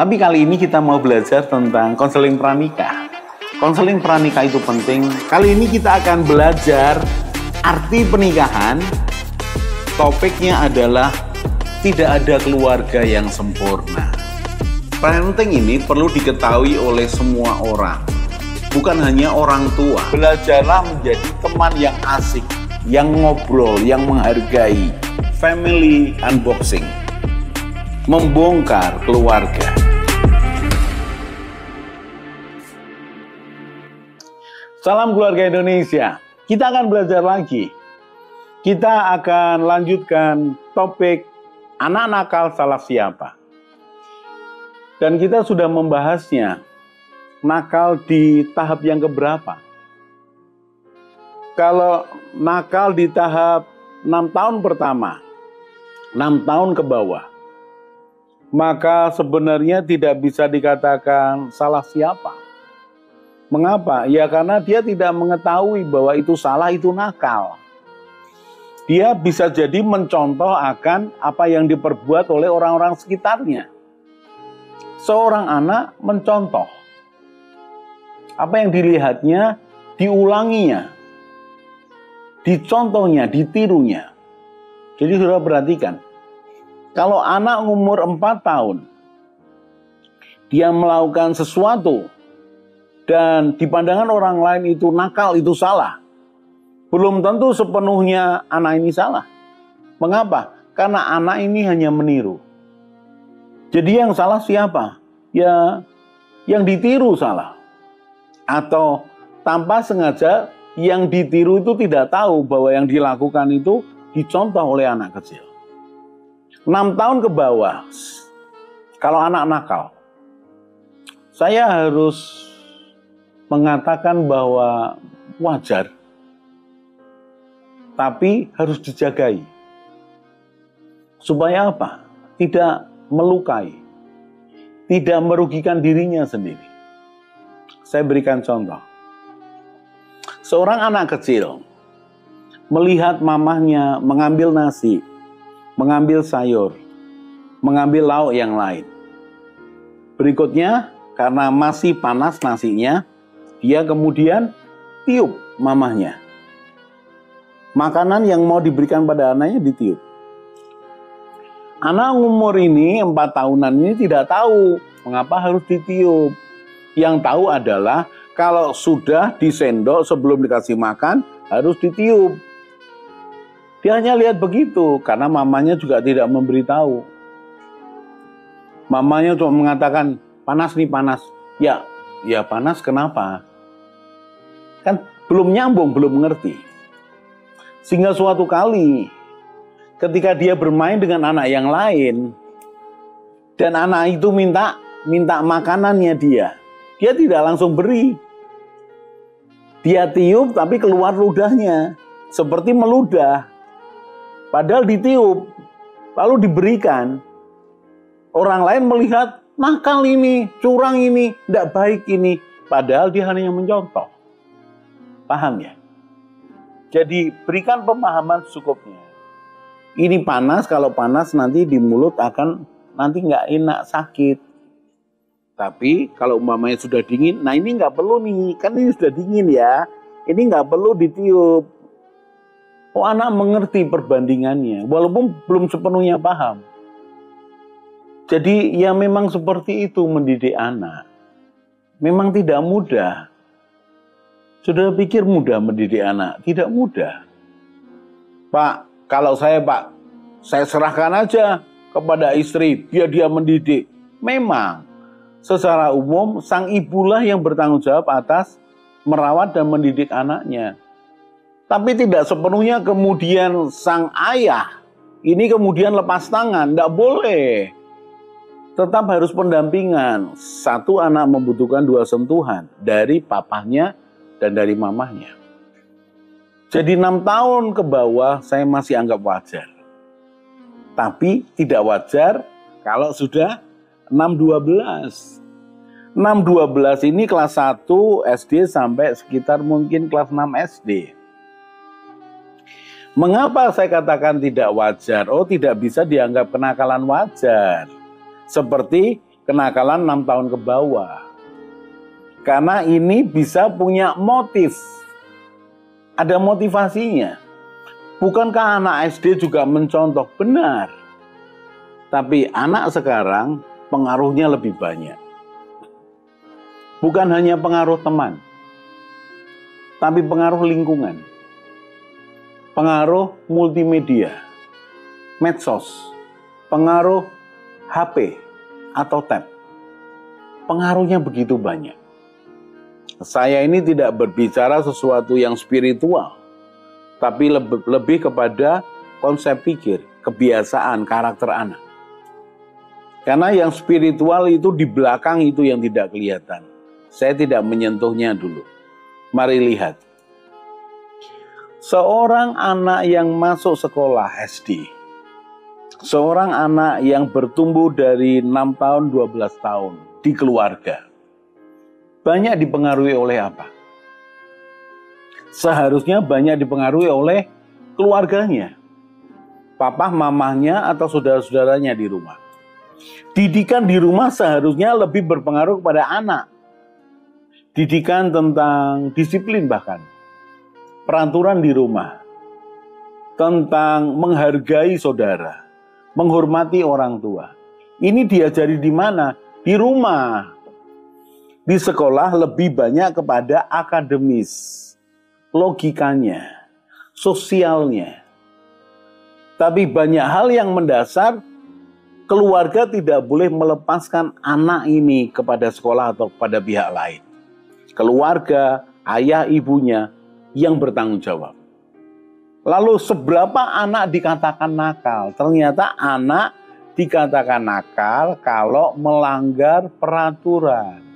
Tapi kali ini kita mau belajar tentang konseling pranikah. Konseling pranikah itu penting. Kali ini kita akan belajar arti pernikahan. Topiknya adalah tidak ada keluarga yang sempurna. Parenting ini perlu diketahui oleh semua orang, bukan hanya orang tua. Belajarlah menjadi teman yang asik, yang ngobrol, yang menghargai. Family unboxing, membongkar keluarga. Salam keluarga Indonesia. Kita akan belajar lagi. Kita akan lanjutkan topik anak nakal salah siapa. Dan kita sudah membahasnya. Nakal di tahap yang keberapa? Kalau nakal di tahap 6 tahun pertama, 6 tahun ke bawah, maka sebenarnya tidak bisa dikatakan salah siapa. Mengapa? Ya karena dia tidak mengetahui bahwa itu salah, itu nakal. Dia bisa jadi mencontoh akan apa yang diperbuat oleh orang-orang sekitarnya. Seorang anak mencontoh. Apa yang dilihatnya, diulanginya. Dicontohnya, ditirunya. Jadi sudah perhatikan. Kalau anak umur 4 tahun, dia melakukan sesuatu, dan di pandangan orang lain itu nakal, itu salah. Belum tentu sepenuhnya anak ini salah. Mengapa? Karena anak ini hanya meniru. Jadi yang salah siapa? Ya, yang ditiru salah. Atau tanpa sengaja yang ditiru itu tidak tahu bahwa yang dilakukan itu dicontoh oleh anak kecil. 6 tahun ke bawah, kalau anak nakal, saya harus mengatakan bahwa wajar, tapi harus dijagai. Supaya apa? Tidak melukai, tidak merugikan dirinya sendiri. Saya berikan contoh. Seorang anak kecil melihat mamahnya mengambil nasi, mengambil sayur, mengambil lauk yang lain. Berikutnya, karena masih panas nasinya, dia kemudian tiup mamahnya. Makanan yang mau diberikan pada anaknya ditiup. Anak umur ini 4 tahunan ini tidak tahu mengapa harus ditiup. Yang tahu adalah kalau sudah disendok sebelum dikasih makan harus ditiup. Dia hanya lihat begitu karena mamanya juga tidak memberitahu. Mamanya cuma mengatakan panas nih panas. Ya panas kenapa? Kan belum nyambung, belum mengerti. Sehingga suatu kali ketika dia bermain dengan anak yang lain dan anak itu minta makanannya dia tidak langsung beri. Dia tiup tapi keluar ludahnya seperti meludah. Padahal ditiup lalu diberikan. Orang lain melihat nakal ini, curang ini, tidak baik ini. Padahal dia hanya mencontoh. Paham ya? Jadi berikan pemahaman secukupnya. Ini panas, kalau panas nanti di mulut akan nanti nggak enak, sakit. Tapi kalau umpamanya sudah dingin, nah ini nggak perlu nih, kan ini sudah dingin ya. Ini nggak perlu ditiup. Oh, anak mengerti perbandingannya, walaupun belum sepenuhnya paham. Jadi ya memang seperti itu mendidik anak. Memang tidak mudah. Sudah pikir mudah mendidik anak? Tidak mudah. Pak, kalau saya serahkan aja kepada istri, biar dia mendidik. Memang, secara umum sang ibulah yang bertanggung jawab atas merawat dan mendidik anaknya. Tapi tidak sepenuhnya kemudian sang ayah ini kemudian lepas tangan, tidak boleh. Tetap harus pendampingan. Satu anak membutuhkan 2 sentuhan dari papahnya dan dari mamahnya. Jadi 6 tahun ke bawah saya masih anggap wajar. Tapi tidak wajar kalau sudah 6-12. 6-12 ini kelas 1 SD sampai sekitar mungkin kelas 6 SD. Mengapa saya katakan tidak wajar? Oh, tidak bisa dianggap kenakalan wajar. Seperti kenakalan 6 tahun ke bawah. Karena ini bisa punya motif. Ada motivasinya. Bukankah anak SD juga mencontoh? Benar. Tapi anak sekarang pengaruhnya lebih banyak. Bukan hanya pengaruh teman, tapi pengaruh lingkungan. Pengaruh multimedia, medsos, pengaruh HP atau tab. Pengaruhnya begitu banyak. Saya ini tidak berbicara sesuatu yang spiritual, tapi lebih kepada konsep pikir, kebiasaan, karakter anak. Karena yang spiritual itu di belakang itu yang tidak kelihatan. Saya tidak menyentuhnya dulu. Mari lihat. Seorang anak yang masuk sekolah SD, seorang anak yang bertumbuh dari 6 tahun, 12 tahun di keluarga, banyak dipengaruhi oleh apa? Seharusnya banyak dipengaruhi oleh keluarganya, papa, mamahnya, atau saudara-saudaranya di rumah. Didikan di rumah seharusnya lebih berpengaruh kepada anak. Didikan tentang disiplin bahkan. Peraturan di rumah, tentang menghargai saudara, menghormati orang tua. Ini diajari di mana? Di rumah. Di sekolah lebih banyak kepada akademis, logikanya, sosialnya. Tapi banyak hal yang mendasar, keluarga tidak boleh melepaskan anak ini kepada sekolah atau kepada pihak lain. Keluarga, ayah, ibunya yang bertanggung jawab. Lalu seberapa anak dikatakan nakal? Ternyata anak dikatakan nakal kalau melanggar peraturan.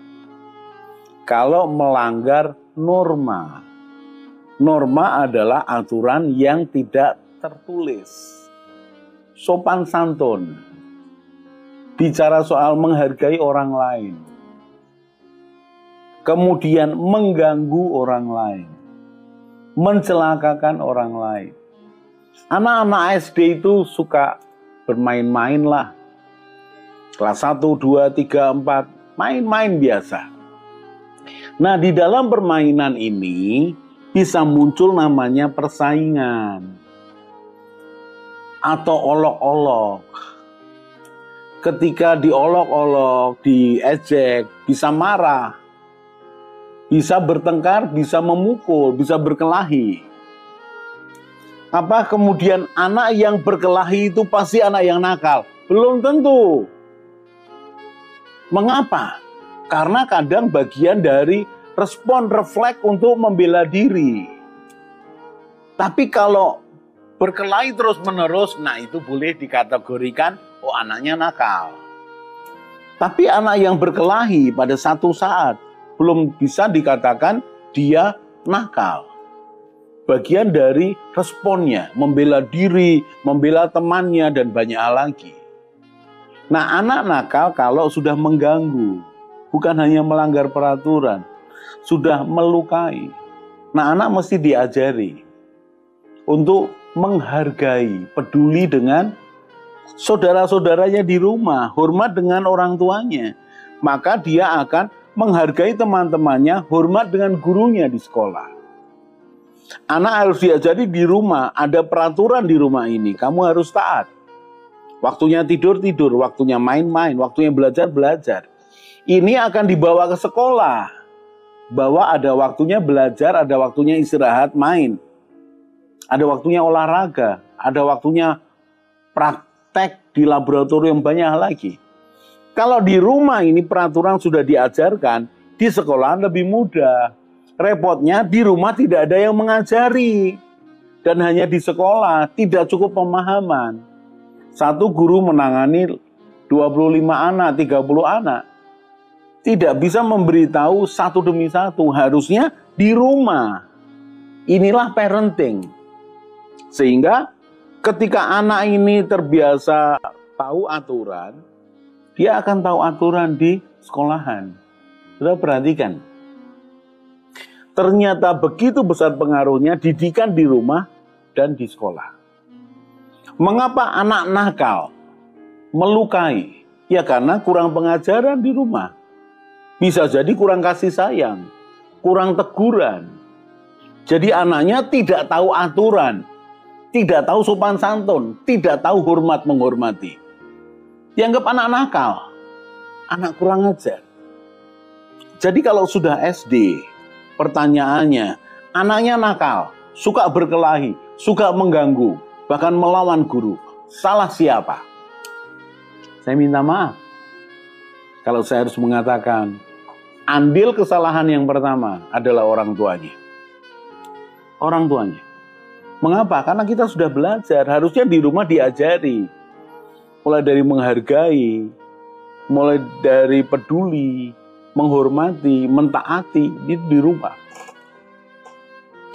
Kalau melanggar norma. Norma adalah aturan yang tidak tertulis. Sopan santun. Bicara soal menghargai orang lain. Kemudian mengganggu orang lain. Mencelakakan orang lain. Anak-anak SD itu suka bermain-main lah. Kelas 1, 2, 3, 4, main-main biasa. Nah, di dalam permainan ini bisa muncul namanya persaingan atau olok-olok. Ketika diolok-olok, diejek, bisa marah. Bisa bertengkar, bisa memukul, bisa berkelahi. Apa kemudian anak yang berkelahi itu pasti anak yang nakal? Belum tentu. Mengapa? Karena kadang bagian dari respon refleks untuk membela diri. Tapi kalau berkelahi terus-menerus, nah itu boleh dikategorikan, oh anaknya nakal. Tapi anak yang berkelahi pada satu saat, belum bisa dikatakan dia nakal. Bagian dari responnya, membela diri, membela temannya, dan banyak hal lagi. Nah, anak nakal kalau sudah mengganggu, bukan hanya melanggar peraturan, sudah melukai. Nah, anak mesti diajari untuk menghargai, peduli dengan saudara-saudaranya di rumah, hormat dengan orang tuanya. Maka dia akan menghargai teman-temannya, hormat dengan gurunya di sekolah. Anak harus diajari di rumah, ada peraturan di rumah ini, kamu harus taat. Waktunya tidur-tidur, waktunya main-main, waktunya belajar-belajar. Ini akan dibawa ke sekolah, bahwa ada waktunya belajar, ada waktunya istirahat, main. Ada waktunya olahraga, ada waktunya praktek di laboratorium, banyak hal lagi. Kalau di rumah ini peraturan sudah diajarkan, di sekolah lebih mudah. Repotnya di rumah tidak ada yang mengajari. Dan hanya di sekolah tidak cukup pemahaman. Satu guru menangani 25 anak, 30 anak. Tidak bisa memberitahu satu demi satu. Harusnya di rumah. Inilah parenting. Sehingga ketika anak ini terbiasa tahu aturan, dia akan tahu aturan di sekolahan. Sudah perhatikan. Ternyata begitu besar pengaruhnya didikan di rumah dan di sekolah. Mengapa anak nakal, melukai, Ya karena kurang pengajaran di rumah. Bisa jadi kurang kasih sayang, kurang teguran. Jadi anaknya tidak tahu aturan, tidak tahu sopan santun, tidak tahu hormat menghormati. Dianggap anak nakal, anak kurang ajar. Jadi kalau sudah SD, pertanyaannya, anaknya nakal, suka berkelahi, suka mengganggu, bahkan melawan guru. Salah siapa? Saya minta maaf. Kalau saya harus mengatakan, andil kesalahan yang pertama adalah orang tuanya. Orang tuanya. Mengapa? Karena kita sudah belajar, harusnya di rumah diajari. Mulai dari menghargai, mulai dari peduli, menghormati, mentaati, itu di rumah.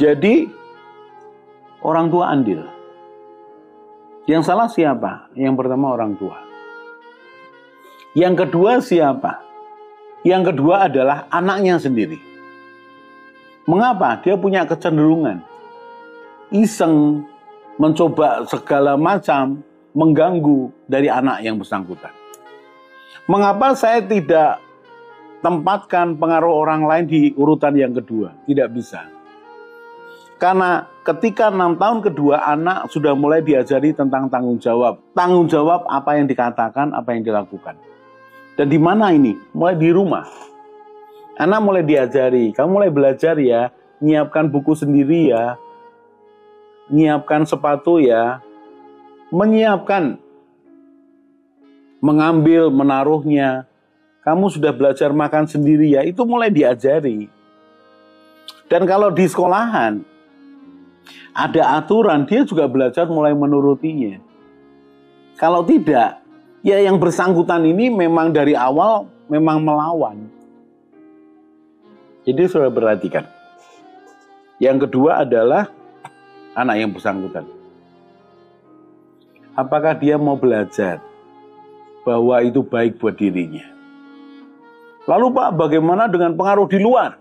Jadi, orang tua andil. Yang salah siapa? Yang pertama orang tua. Yang kedua siapa? Yang kedua adalah anaknya sendiri. Mengapa? Dia punya kecenderungan iseng, mencoba segala macam, mengganggu dari anak yang bersangkutan. Mengapa saya tidak tempatkan pengaruh orang lain di urutan yang kedua? Tidak bisa. Karena ketika 6 tahun kedua, anak sudah mulai diajari tentang tanggung jawab. Tanggung jawab apa yang dikatakan, apa yang dilakukan. Dan di mana ini? Mulai di rumah. Anak mulai diajari, kamu mulai belajar ya, nyiapkan buku sendiri ya, nyiapkan sepatu ya, menyiapkan, mengambil, menaruhnya. Kamu sudah belajar makan sendiri ya, itu mulai diajari. Dan kalau di sekolahan, ada aturan, dia juga belajar mulai menurutinya. Kalau tidak, ya yang bersangkutan ini memang dari awal memang melawan. Jadi sudah perhatikan. Yang kedua adalah anak yang bersangkutan. Apakah dia mau belajar bahwa itu baik buat dirinya? Lalu Pak, bagaimana dengan pengaruh di luar?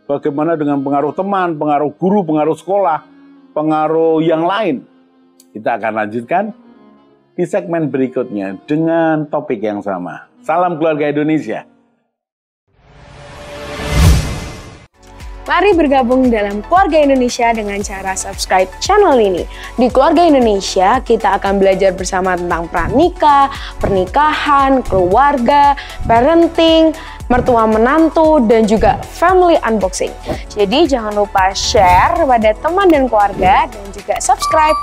Bagaimana dengan pengaruh teman, pengaruh guru, pengaruh sekolah, pengaruh yang lain? Kita akan lanjutkan di segmen berikutnya dengan topik yang sama. Salam keluarga Indonesia. Mari bergabung dalam Keluarga Indonesia dengan cara subscribe channel ini. Di Keluarga Indonesia, kita akan belajar bersama tentang pranikah, pernikahan, keluarga, parenting, mertua menantu, dan juga family unboxing. Jadi jangan lupa share kepada teman dan keluarga dan juga subscribe.